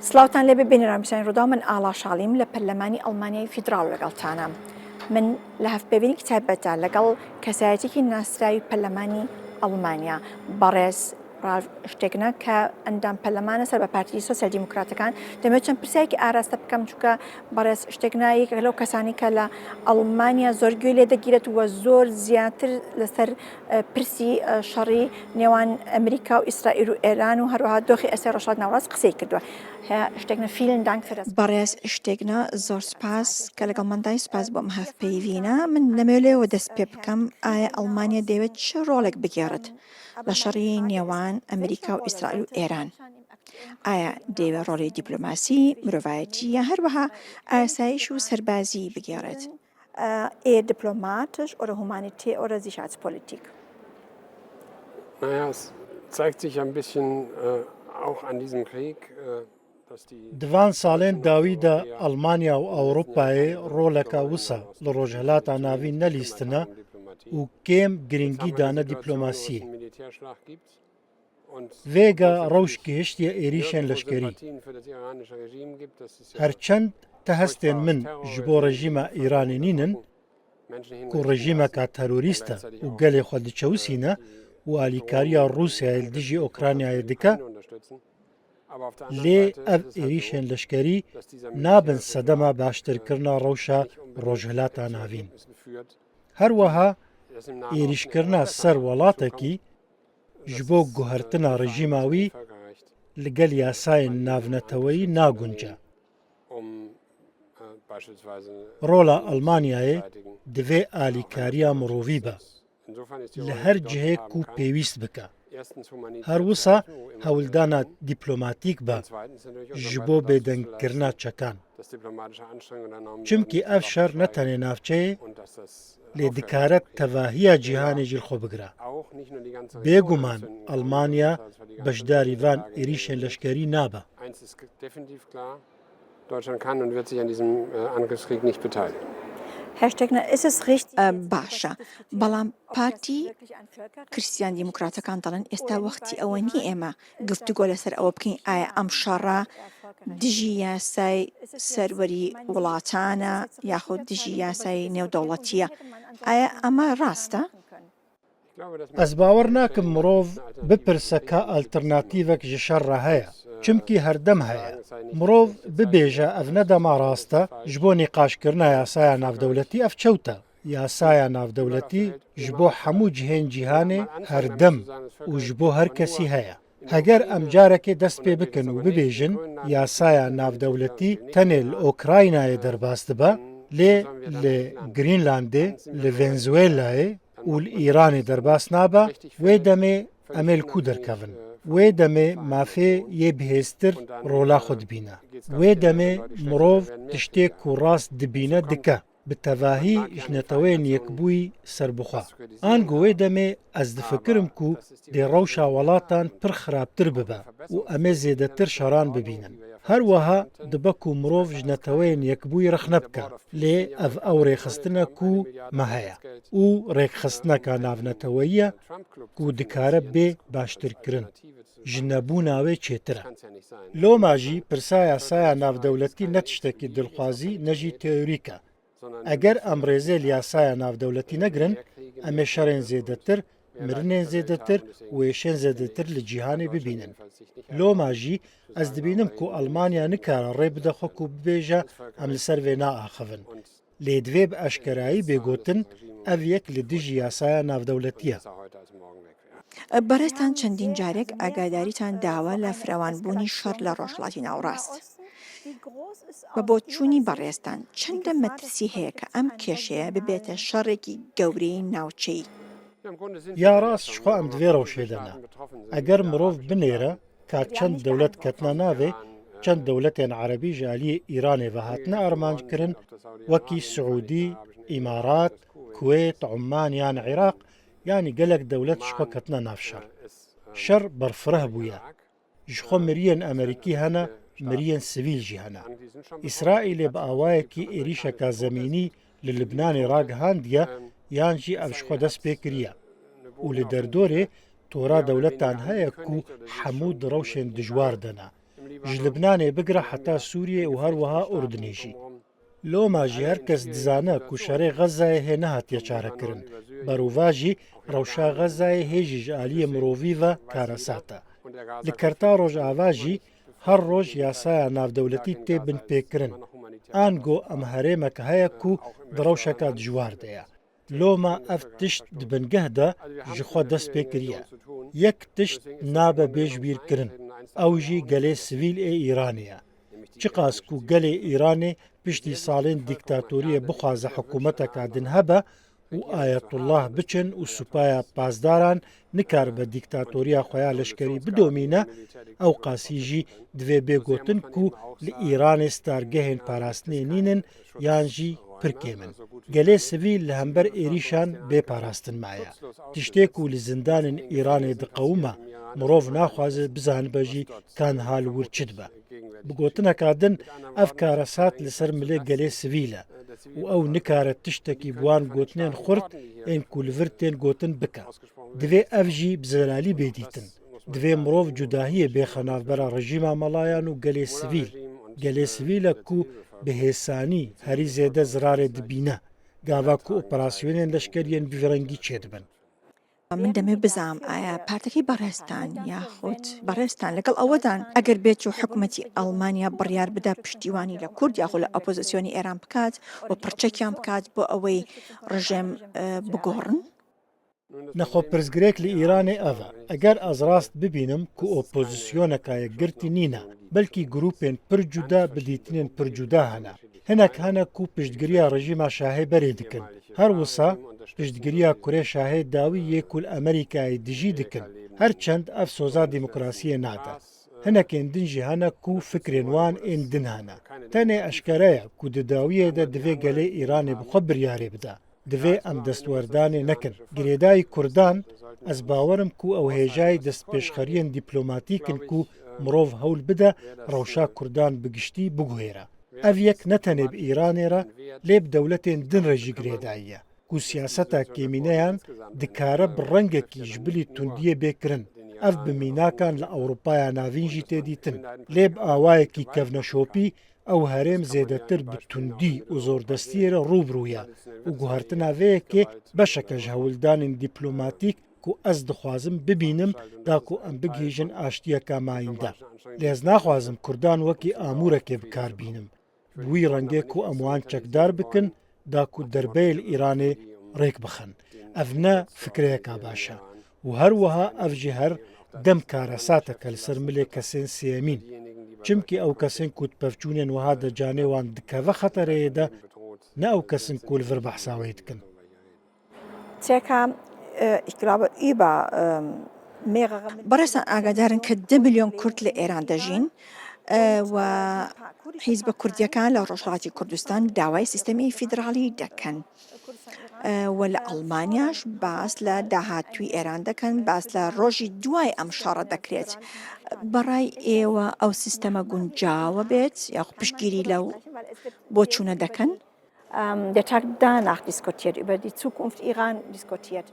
سلااوان لێ ببێنێران بیسانی ڕوودا من ئاڵا شاڵیم لە پەرلەمانی ئەڵمانیای فیدراڵ لەگەڵتانە. من لە هەفتپێوینی کتابەتە لەگەڵ کەسایەتێکی ناسراوی پەرلەمانی ئەڵمانیا بەڕێز شتێکنە کە ئەندام پەرلەمانە سەر بە پارتی سۆسیال دیموکراتەکان دەمێت چەند پرسیایەکی ئاراستە بکەم چونکە بەڕێز شتێکنایەک لەو کەسانی کە لە ئەڵمانیا زۆر گوێ لێ دەگیرێت وە زۆر زیاتر لەسەر پرسی شەڕی نێوان ئەمریکا و ئیسرائیل و ئێران و هەروەها دۆخی ئەسێ ڕۆژهەڵات ناوەڕاست قسەی کردووە. شتێکنە فیلن دانک بەڕێز شتێکنە زۆر سپاس کە لەگەڵ مندای سپاس بۆ هەفتپەیوینە من لەمێلێەوە دەست پێ بکەم ئایا ئەڵمانیا دەوێت چه ڕۆڵێک بگێڕێت لە شەڕی نێوان ئەمریکا و ئیسرائیل و ئێران. ئایا دەیەوێت ڕۆڵی دیپلۆماسی مرۆڤایەتی یا هەروەها ئاسایش و سەربازی بگێڕێت. Diplomatisch oder humanitär oder Sicherheitspolitik? Naja, es zeigt sich ein bisschen auch an diesem Krieg, dass die Divan salên dawî de Almanya û Ewropayê roleka wisa li rojhilata navî nelîstine û kêm giringî dane dîplomasiyê. Vêga rewş gihiştiye êrîşên leşkerî. Herçend te hestên min ji bo rejîma Îranê nînin ku rejîmeka terorîst e û gelê xwe diçewîsîne û alîkariya Rûsyayê li dijî Ukraynayê dike, lê ev êrîşên leşkerî nabin sedema baştirkirina rewşa rojhilata navîn. Her wiha êrîşkirina ser welatekî ji bo guhertina rejîma wî li gel yasayên navneteweyî nagunce. Rola Almanyayê divê alîkariya mirovî be li her cihê ku pêwîst bike. Her wisa hewildana dîplomatîk be ji bo bêdengkirina çekan. Çimkî ev şer ne tenê navçeyê lê dikare tevahiya cîhanê jî li xwe bigire. Bêguman Almanya beşdarî van êrîşên leşkerî nabe. Deutschland kann und wird sich an diesem Angriffskrieg nicht beteiligen. باشە بەڵام پارتی کریستیان دیموکراتەکان دەڵێن ئێستا وەختی ئەوە نی ئێمە گفتوگۆ لەسەر ئەوە بکەین ئایا ئەم شەڕە دژی یاسای سەروەری وڵاتانە یاخود دژی یاسای نێودەوڵەتیە. ئایا ئەمە ڕاستە؟ Ez bawer nakim mirov bipirse ka alternatîvek ji şer re heye. Çimkî herdem heye. Mirov bibêje ev ne dema rast e ji bo nîqaşkirina yasaya navdewletî ev çewt e. Yasaya navdewletî ji bo hemû cihên cîhanê herdem û ji bo her kesî heye. Heger em carekê dest pê bikin û bibêjin yasaya navdewletî tenê li Ukraynayê derbas dibe, lê li Grînlandê, li Venezuelayê û li Îranê derbas nabe, wê demê em ê li ku derkevin. Wê demê mafê yê bihêztir rola xwe dibîne. Wê demê mirov tiştê ku rast dibîne dike. Bi tevahî ji neteweyên yekbûyî serbixwe. Ango wê demê ez difikirim ku dê rewşa welatan pir xirabtir bibe û em ê zêdetir şeran bibînin. Her wiha dibe ku mirov ji neteweyên yekbûyî rexne bike, lê ev rêxistin e ku me heye û rêkxistineka navneteweyî ye ku dikare bê baştirkirin. Ji nebûna wê çêtir e. Loma jî pirsa yasaya navdewletî ne tiştekî dilxwazî ne jî teorîk e. Eger em rêzê li yasaya navdewletî negirin, em ê şerên zêdetir, mirinên zêdetir û êşên zêdetir li cîhanê bibînin. Loma jî ez dibînim ku Almanya nikare rê bide xwe ku bibêje em li ser vê naaxivin. Lê divê bi eşkerayî bêgotin ev yek li dijî yasaya navdewletî ye. بەڕێستان چەندین جارێک ئاگاداریتان داوە لە فراوانبوونی شەڕ لە ڕۆژهەڵاتی ناوەڕاست. بە بۆچوونی بەڕێستان چەندە مەترسی هەیە کە ئەم کێشەیە ببێتە شەڕێکی گەورەی ناوچەی؟ یا ڕاست شخوا ئەم divê rewşê de ne. Eger mirov binêre ka çend dewlet ketine navê, çend dewletên erebî ji aliyê Îranê ve hatine armanjkirin wekî Siûdî, İmarat, Kuwêt, Umman yan Iraq, yanî gelek dewlet ji xwe ketine nav şer. Şer berfireh bûye. Ji xwe miriyên Amerîkî hene, miriyên sivîl jî hene. İsraîlê bi awayekî êrîşeka zemînî li Libnanê ragihandiye yan jî ev ji xwe dest pê kiriye. û li derdorê tora dewletan heye ku hemû di rewşên dijwar de ne. ji Libnanê bigire heta Sûriyê û her wiha Urdunê jî. Loma jî her kes dizane ku şerê Xezayê hê nehatiye çarekirin. Berûva jî rewşa Xezayê hê jî ji aliyê mirovî ve karesat e. Li kerta Rojava jî her roj yasaya navdewletî tê binpêkirin. Ango em herêmeke heye ku di rewşeka dijwar de ye. Loma ev tişt di bingeh de ji xwe dest pê kiriye. Yek tişt nabe bêjbîrkirin. Ew jî gelê sivîl ê Îranê ye. Çi qas ku gelê Îranê piştî salên dîktatoriyê bixwaze hikûmeteka din hebe û Ayetullah biçin û supaya pazdaran nikaribe dîktatoriya xwe ya leşkerî bidomîne, ew qasî jî divê bêgotin ku li Îranê stargehên parastinê nînin yan jî pirkê min. Gelê sivîl li hember êrîşan bêparastin maye. Tiştê ku li zindanên Îranê diqewime, mirov naxwaze bizanibe jî kan hal wir çi dibe. Bi gotineka din ev karesat li ser milê gelê sivîl e û ew nikare tiştekî bi wan gotinên xurt ên ku li vir tên gotin bike. Divê ev jî bi zelalî bêdîtin. Divê mirov cudahiyê bêxe navbera rejîma melayan û gelê sivîl. Gelê sivîlek ku bi hêsanî herî zêde zirarê dibîne. Gava ku operasyonên leşkeriyên bîrengî çêdibin. من دەمێ بزانم ئایا پارتەکەی بەڕێستان یاخود بەڕێستان لەگەڵ ئەوەدان ئەگەر بێت و حکوومەتی ئەڵمانیا بڕیار بدا پشتیوانی لە کورد یاخود لە ئۆپۆزیسیۆنی ئێران بکات و پرچەکیان بکات بۆ ئەوەی ڕژێم بگۆڕن؟ نەخۆپرسگرێک لە ئیرانê ev e. Eger ez rast bibînim ku opozîsyoneka yekgirtî nîne, belkî grûpên pir cuda bi dîtinên pir cuda hene. Hinek hene ku piştgiriya rejîma Şahê berê dikin. Her wisa piştgiriya Kurê Şahê dawî yê ku li Amerîkayê dijî dikin. Her çend ev soza demokrasiyê nade. Hinekên din jî hene ku fikrên wan ên din hene. Tenê eşkere ye ku di dawiyê de divê gelê Îranê bi xwe biryarê bide. Divê em destwerdanê nekin. Girêdayî Kurdan, ez bawerim ku ew hêjayê destpêşxeriyên dîplomatîk in ku mirov hewl bide rewşa Kurdan bi giştî biguhêre. Ev yek ne tenê bi Îranê re, lê bi dewletên din re jî girêdayî ye. Ku siyaseta kêmîneyan dikare bi rengekî ji bilî tundiyê bêkirin. Ev bi mînakan li Ewropaya navîn jî tê dîtin. Lê bi awayekî kevneşopî, ew herêm zêdetir bi tundî û zordestiyê re rûbirû ye û guhertina vê yekê beşeke ji hewildanên dîplomatîk ku ez dixwazim bibînim da ku em bigihîjin aştiyeka mayînde. Lê ez naxwazim Kurdan wekî amûrekê bikarbînim. Bi wî rengê ku em wan çekdar bikin da ku derbeyê li Îranê rêk bixin. Ev ne fikreyeka baş e û her wiha ev jî her dem karesateke li ser milê kesên sêyemîn. Çimkî ew kesên ku pevçûnên wiha de canê wan dikeve xetereyê de, ne ew kesin ku li vir behsa wê dikin. بەڕێستان ئاگادارن کە 10 میلیۆن کورد لە ئێران دەژین و حیزب کوردیەکان لە ڕۆژهەڵاتی کوردستان داوای سیستەمی فیدرالی دەکەن و لە ئەڵمانیاش باس لە داهاتووی ئێران دەکەن، باس لە ڕۆژی دوای ئەم شەڕە دەکرێت. بەڕای ئێوە ئەو سیستەمە گونجاوە بێت یاخود پشتگیری لەو بۆ چوونە دەکەن؟ Der Tag danach diskutiert, über die Zukunft Iran diskutiert.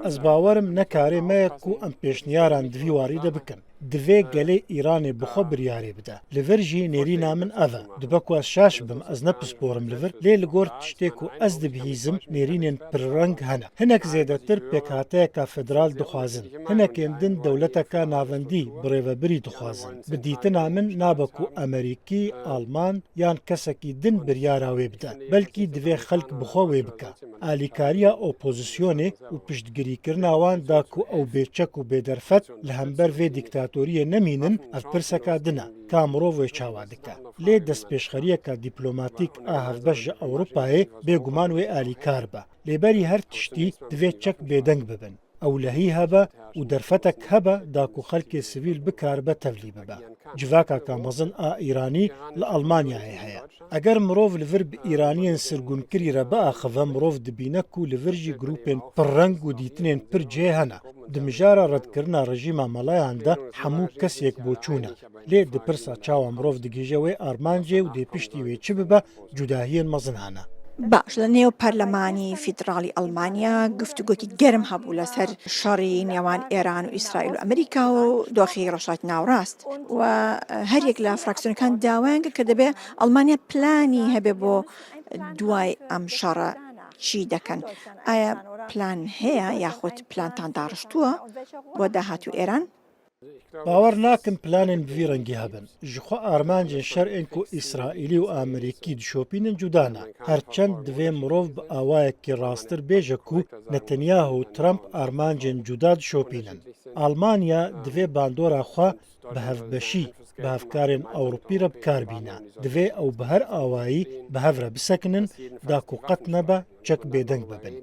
Ez bawerim nekarê me ye ku em pêşniyaran divîwarî de bikin. Divê gelê Îranê bi xwe biryarê bide. Li vir jî nêrîna min ev e. Dibe ku ez şaş bim, ez nepisporim li vir, lê li gor tiştê ku ez dibihîzim nêrînên pirreng hene. Hinek zêdetir pêkhateyeka federal dixwazin. Hinekên din dewleteka navendî bi rêvebirî dixwazin. Bi dîtina min nabe ku Amerîkî, Alman yan kesekî din biryara wê bide. Belkî divê xelk bi xwe wê bike. Alîkariya opozîsyonê û piştgirîkirina wan da ku ew bêçek û bêderfet li hember vê dîktatoriyê nemînin, ev pirseka din e, ka mirov wê çawa dike. Lê destpêşxeriyeka dîplomatîk a hevbeş ji Ewropayê bêguman wê alîkar be. Lêberî her tiştî divê çek bêdeng bibin. Ewlehî hebe û derfetek hebe da ku xelkê sivîl bikaribe tevlî bibe. Civakeka mezin a Îranî li Almanyayê heye. Eger mirov li vir bi Îraniyên sirgûnkirî re biaxive, mirov dibîne ku li vir jî grûpên pirreng û dîtinên pir cê hene. Di mijara redkirina rejîma melayan de hemû kesek boçûn e. Lê di pirsa çawa mirov digihîje wê armancê û dê piştî wê çi bibe, cudahiyên mezin hene. باش لە نێو پەرلەمانی فیدراڵی ئەڵمانیا گفتوگۆکی گەرم هەبوو لەسەر شەڕی نێوان ئێران و ئیسرائیل و ئەمریکا و دۆخی ڕۆژهەڵاتی ناوەڕاست و هەرێک لە فراکسیۆنەکان داوایانکە کە دەبێ ئەڵمانیا پلانی هەبێ بۆ دوای ئەم شەڕە چی دەکەن ئایا پلان هەیە یاخود پلانتان داڕشتووە بۆ داهاتوو ئێران؟ باوەڕ ناکەم پلانên بڤî rengî hebin ji xwe armancên şerên ku îsraîlî û amerîkî dişopînin cuda ne herçend divê mirov bi awayekî rastir bêje ku Netanyahu û Trump armancên cuda dişopînin. Almanya divê bandora xwe bi hevbeşî bi hevkarên Ewropî re bikarbîne. Divê ew bi her awayî bi hev re bisekinin da ku qet nebe çek bêdeng bibin.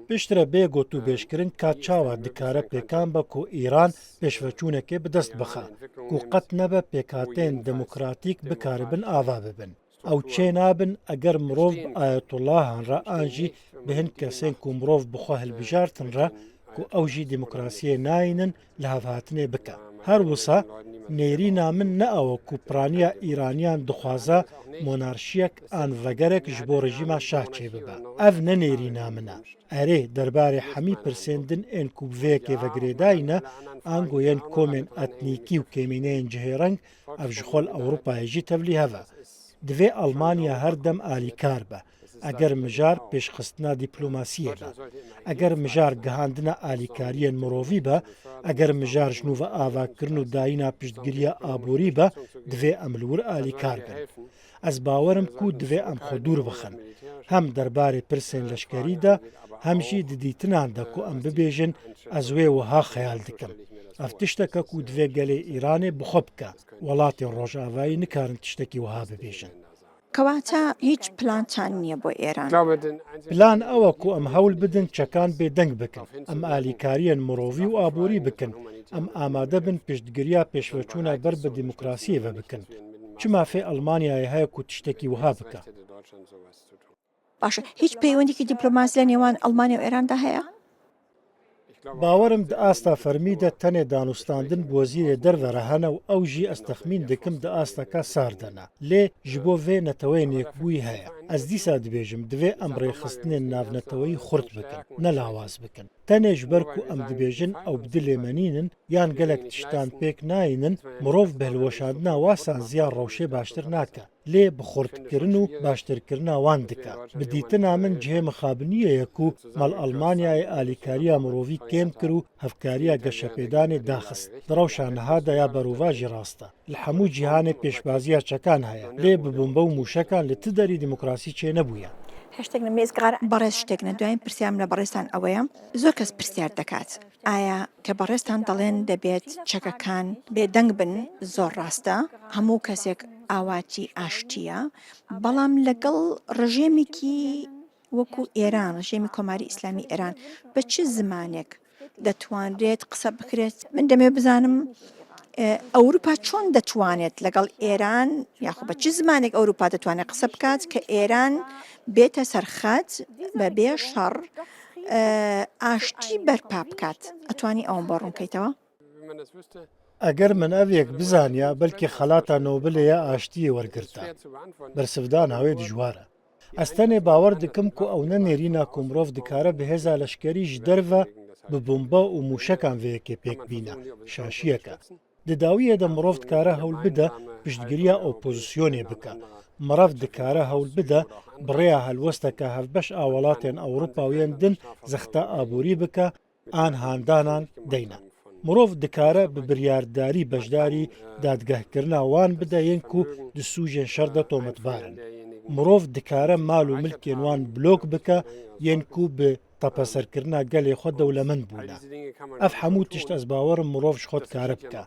Piştre bê gotûbêjkirin ka çawa dikare pêkan be ku Îran pêşveçûnekê bi dest bixe ku qet nebe pêkhateyên demokratîk bikaribin ava bibin. Ew çê nabin eger mirov bi ayetolahan re an jî bi hin kesên ku mirov bi xwe hilbijartin re ku ew jî demokrasiyê nayînin li hevhatinê bike. Her wisa nêrîna min ne ew ku piraniya Îraniyan dixwaze monarşiyek an vegerek ji bo rejîma şah çêbibe. Ev ne nêrîna min e. Erê derbarê hemî pirsêndin ên ku bi vê yekê vegrêdayîne an goyên komên etnîkî û kêmîneyên cihêreng ev ji xwe li Ewropayê jî tevlî heve. Divê Almanya her dem alîkar be. Eger mijar pêşxistina dîplomasiyê be. Eger mijar gihandina alîkariyên mirovî be, eger mijar jinûva avakirin û dayîna piştgiriya aborî be, divê em li wir alîkar bin. Ez bawerim ku divê em xwe dûr bixin. Hem derbarê pirsên leşkerî de, hem jî di dîtinan de ku em bibêjin ez wê wiha xeyal dikim. Ev tişteke ku divê gelê Îranê bi xwe bike. Welatên rojavayî nikarin tiştekî wiha bibêjin. کەواتە هیچ پلانتان نییە بۆ ئێران. پلان ئەوە ku em hewl bidin çekan bêdeng bikin. Em alîkariyên mirovî û aborî bikin. Em amade bin piştgiriya pêşveçûna ber bi demokrasiyê ve bikin. Çi mafê Almanyayê heye ku tiştekî wiha bike? باشە هیچ پەیوەندێکی دیپلۆماسی لە نێوان ئەڵمانیا و ئێراندا هەیە؟ باوەرم di asta fermî de tenê danûstandin bi wezîrê derve re hene û ew jî ez texmîn dikim di asteka sar dene. Lê ji bo vê neteweyên yekbûyî heye. Ez dîsa dibêjim divê em rêxistinên navneteweyî xurt bikin, ne lawaz bikin. Tenê ji ber ku em dibêjin ew bi dilê menînin yan gelek tiştan pêk nayînin, mirov bi hilweşandina wasan ziya rewşê baştir nake. Lê bi xurtkirin û baştirkirina wan dike. Bi dîtina min cihê mixabiniyê ye ku mal Almanyayê alîkariya mirovî kêm kir û hevkariya geşepêdanê daxist. Di rewşa niha de ya berûva jî rast e. Li hemû cîhanê pêşbaziya çekan heye. Lê bi bombe û mûşekan li ti derî demokrasî çê nebûye. هشتێک مێزگار بەڕێز شتێکنە دوایین پرسیام لە بەڕێستان ئەوەیە زۆر کەس پرسیار دەکات ئایا کە بەڕێستان دەڵێن دەبێت چەکەکان بێدەنگ بن زۆر ڕاستە هەموو کەسێک ئاواتی ئاشتیە بەڵام لەگەڵ ڕژێمێکی وەکو ئێران ڕژێمی کۆماری ئیسلامی ئێران بە چ زمانێک دەتوانرێت قسە بکرێت من دەمێ بزانم ئەوروپا چۆن دەتوانێت لەگەڵ ئێران یاخۆ بە چ زمانێک ئەوروپا دەتوانێت قسە بکات کە ئێران بێتە سەرخەت بە بێ شەڕ ئاشتی بەرپا بکات ئەتوانی ئەوم بۆ ڕوونکەیتەوە؟ ئەگەر من ئەوێک بزانیا بەلکی خەڵاتە نۆبلەیە ئاشتیە وەرگرتە بەرسفدان هەوێ دژوارە ئەس تەنێ باوەڕ دکم ku ew ne nêrîna ku mirov dikare bi hêza leşkerî ji derve bi bomba û mûşekan vê yekê pêk bîne şaşiyeke. Di dawiyê de mirov dikare hewl bide piştgiriya opozisyonê bike. Mirav dikare hewl bide bi rêya helwesteka hevbeş a welatên Ewropa û yên din zexta aborî bike an handanan deyne. Mirov dikare bi biryardarî beşdarî dadgehkirina wan bide yên ku di sûjên şer de tometbarin. Mirov dikare mal û milkên wan blok bike yên ku bi tepeserkirina gelê xwe dewlemend bûne. Ev hemû tişt ez bawerim mirov ji xwe dikare bike.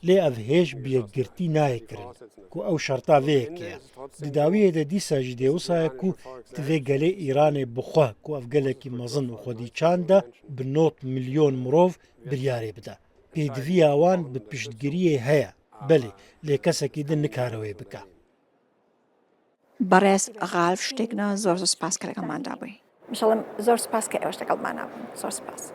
Lê ev hêj bi yekgirtî nayê kirin ku ew şerta vê yekê ye. Di dawiyê de dîsa jî dêwisa ye ku di vê gelê Îranê bixwe ku ev gelekî mezin û xwedîçan de bi 9 milyon mirov biryarê bide. Pêdiviya wan bi piştgiriyê heye. Belê lê kesekî din nikare wê bike. بەڕێز غالف شتێکنە زۆر سپاس کە لەگەڵمان دابووی. مشەڵم زۆر سپاس کە ئێوەش لەگەڵمان نابوون. زۆر سپاس.